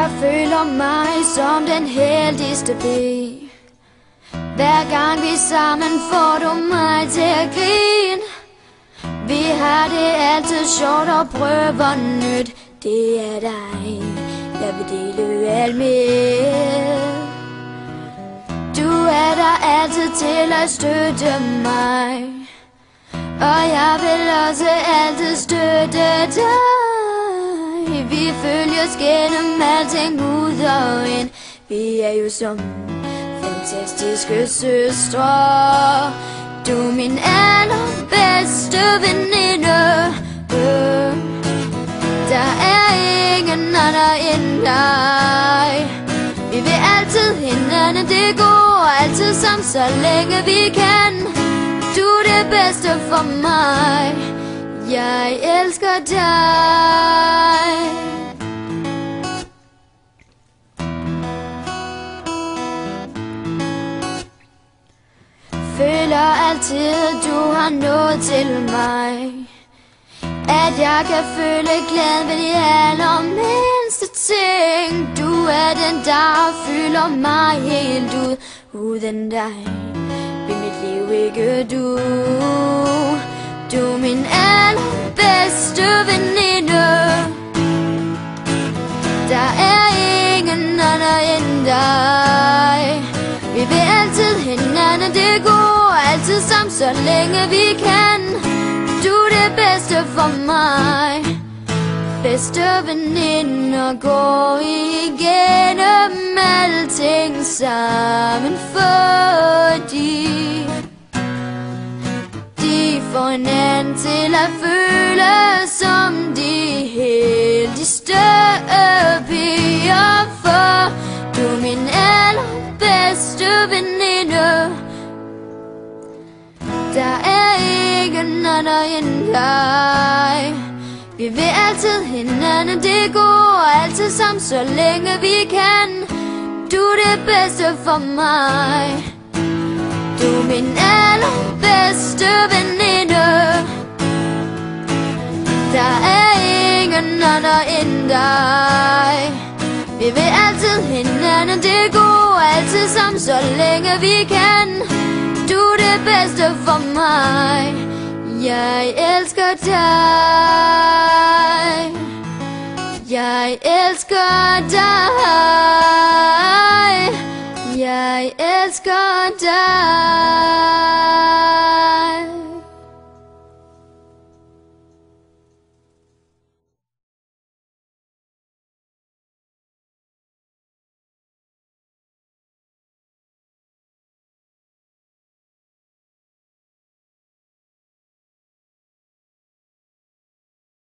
Jeg føler mig som den heldigste pige. Hver gang vi sammen får du mig til at grine. Vi har det altid sjovt og prøver nyt. Det er dig, jeg vil dele alt med. Du er der altid til at støtte mig, og jeg vil også altid støtte dig. Vi følges gennem alting ud og ind. Vi er jo som fantastiske søstre. Du er min allerbedste veninde. Der er ingen andre end dig. Vi vil altid hinanden det går, altid sammen så længe vi kan. Du er det bedste for mig. Jeg elsker dig. Føler altid du har noget til mig. At jeg kan føle glæden ved de allermindste ting. Du er den der fylder mig helt ud. Uden dig vil mit liv ikke du. Du er min allerbedste veninde. Der er ingen anden end dig. Vi vil altid hinanden det går, altid sammen så længe vi kan. Du er det bedste for mig. Bedste veninder går igennem alting sammen, fordi de får hinanden til at føle som de heldigste piger. For du er min allerbedste veninde. Der er ingen anden end dig. Vi vil altid hinanden det går, altid sammen så længe vi kan. Du er det bedste for mig. Du er min allerbedste veninde. Der er ingen anden end dig. Vi vil altid hinanden det går, altid sammen så længe vi kan. Du er det bedste for mig. Jeg elsker dig. Jeg elsker dig. Jeg elsker dig.